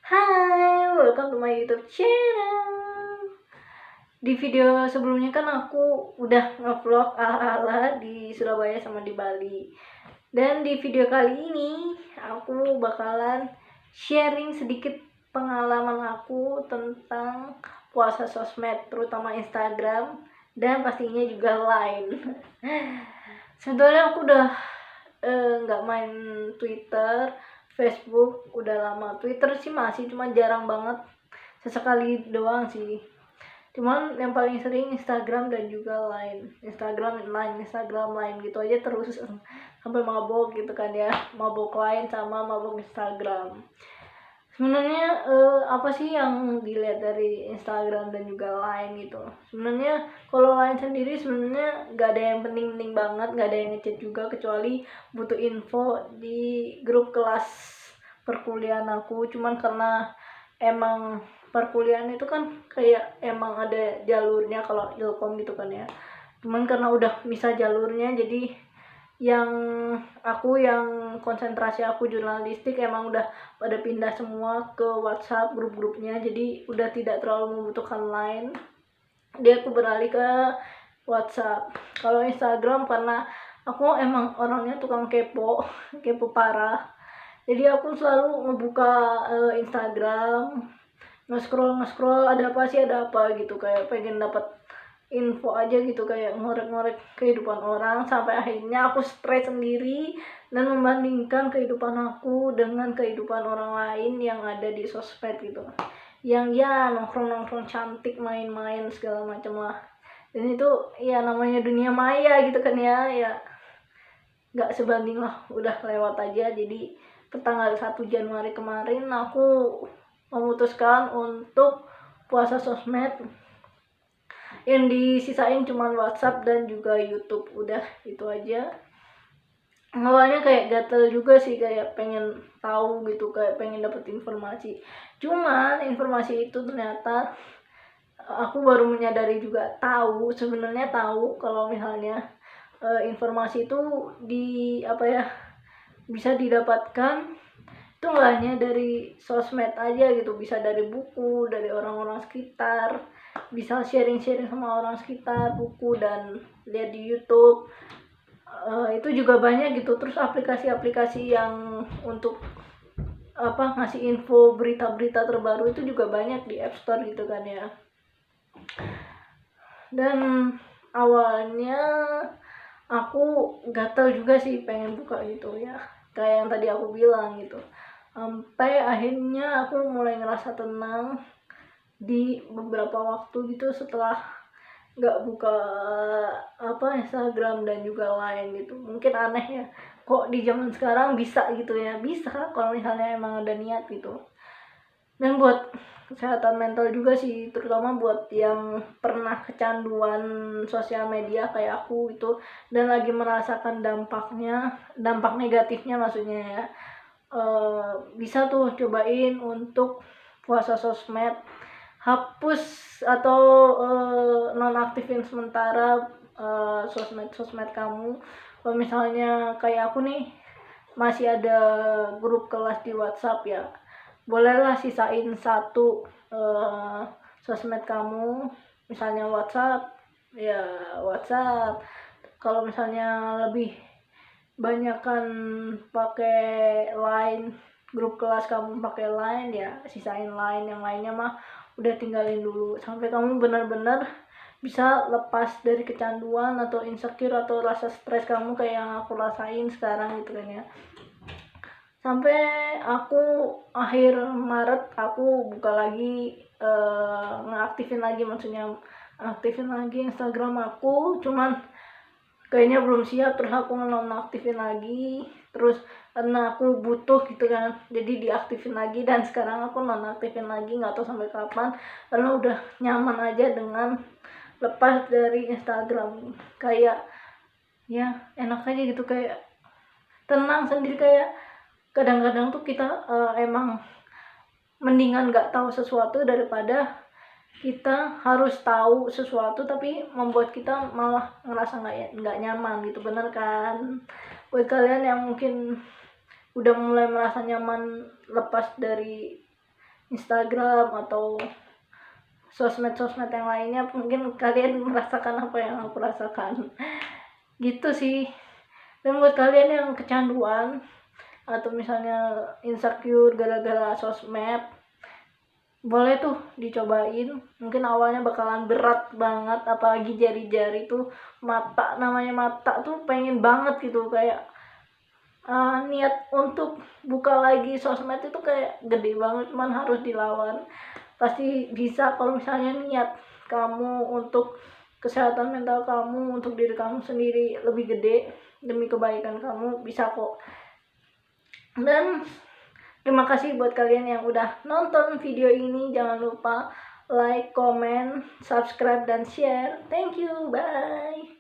Hai, welcome to my YouTube channel. Di video sebelumnya kan aku udah ngevlog ala-ala di Surabaya sama di Bali. Dan di video kali ini aku bakalan sharing sedikit pengalaman aku tentang puasa sosmed, terutama Instagram dan pastinya juga Line. Sebetulnya aku udah nggak main Twitter, Facebook udah lama. Twitter sih masih, cuma jarang banget, sesekali doang sih. Cuman yang paling sering Instagram dan juga Line. Instagram Line gitu aja terus sampai mabok gitu kan ya. Mabok Line sama mabok Instagram. Sebenarnya apa sih yang dilihat dari Instagram dan juga Line gitu? Sebenarnya kalau Line sendiri sebenarnya nggak ada yang penting-penting banget, nggak ada yang ngechat juga, kecuali butuh info di grup kelas perkuliahan aku. Cuman karena emang perkuliahan itu kan kayak emang ada jalurnya kalau Ilkom gitu kan ya. Cuman karena udah misah jalurnya, jadi yang konsentrasi aku jurnalistik emang udah pada pindah semua ke WhatsApp grup-grupnya, jadi udah tidak terlalu membutuhkan Line. Dia aku beralih ke WhatsApp. Kalau Instagram karena aku emang orangnya tukang kepo kepo parah, jadi aku selalu ngebuka Instagram, nge-scroll ada apa gitu, kayak pengen dapat info aja gitu, kayak ngorek-ngorek kehidupan orang, sampai akhirnya aku stres sendiri dan membandingkan kehidupan aku dengan kehidupan orang lain yang ada di sosmed gitu, yang ya nongkrong-nongkrong cantik, main-main segala macam lah. Dan itu ya namanya dunia maya gitu kan ya, nggak sebanding lah, udah lewat aja. Jadi tanggal 1 Januari kemarin aku memutuskan untuk puasa sosmed, yang disisain cuma WhatsApp dan juga YouTube. Udah itu aja. Awalnya kayak gatel juga sih, kayak pengen tahu gitu, kayak pengen dapet informasi. Cuman informasi itu ternyata aku baru menyadari juga, sebenarnya tahu kalau misalnya informasi itu bisa didapatkan itu nggak hanya dari sosmed aja gitu, bisa dari buku, dari orang-orang sekitar, bisa sharing-sharing sama orang sekitar, buku, dan lihat di YouTube. Itu juga banyak gitu. Terus aplikasi-aplikasi yang untuk ngasih info berita-berita terbaru itu juga banyak di App Store gitu kan ya. Dan awalnya aku gatel juga sih pengen buka gitu ya, kayak yang tadi aku bilang gitu. Sampai akhirnya aku mulai ngerasa tenang di beberapa waktu gitu setelah nggak buka Instagram dan juga Line gitu. Mungkin aneh ya, kok di zaman sekarang bisa gitu ya. Bisa kalau misalnya emang ada niat gitu. Dan buat kesehatan mental juga sih, terutama buat yang pernah kecanduan sosial media kayak aku itu, dan lagi merasakan dampak negatifnya maksudnya ya. Bisa tuh cobain untuk puasa sosmed, hapus atau nonaktifin sementara sosmed kamu. Kalau misalnya kayak aku nih masih ada grup kelas di WhatsApp ya, bolehlah sisain satu sosmed kamu, misalnya WhatsApp ya WhatsApp. Kalau misalnya lebih banyakan pakai Line, grup kelas kamu pakai Line, ya sisain Line. Yang lainnya mah udah tinggalin dulu sampai kamu benar-benar bisa lepas dari kecanduan atau insecure atau rasa stres kamu kayak yang aku rasain sekarang gitu kan ya. Sampai aku akhir Maret aku buka lagi, ngaktifin lagi Instagram aku, cuman kayaknya belum siap. Terus aku nonaktifin lagi, terus karena aku butuh gitu kan, jadi diaktifin lagi. Dan sekarang aku nonaktifin lagi, nggak tahu sampai kapan, karena udah nyaman aja dengan lepas dari Instagram. Kayak ya enak aja gitu, kayak tenang sendiri. Kayak kadang-kadang tuh kita emang mendingan nggak tahu sesuatu daripada kita harus tahu sesuatu tapi membuat kita malah ngerasa nggak nyaman gitu, bener kan? Buat kalian yang mungkin udah mulai merasa nyaman lepas dari Instagram atau sosmed-sosmed yang lainnya, mungkin kalian merasakan apa yang aku rasakan gitu sih. Dan buat kalian yang kecanduan atau misalnya insecure gara-gara sosmed, boleh tuh dicobain. Mungkin awalnya bakalan berat banget, apalagi jari-jari tuh, namanya mata tuh pengen banget gitu, kayak niat untuk buka lagi sosmed itu kayak gede banget, cuman harus dilawan. Pasti bisa kalau misalnya niat kamu untuk kesehatan mental kamu, untuk diri kamu sendiri lebih gede, demi kebaikan kamu, bisa kok. Dan terima kasih buat kalian yang udah nonton video ini. Jangan lupa like, comment, subscribe, dan share. Thank you, bye.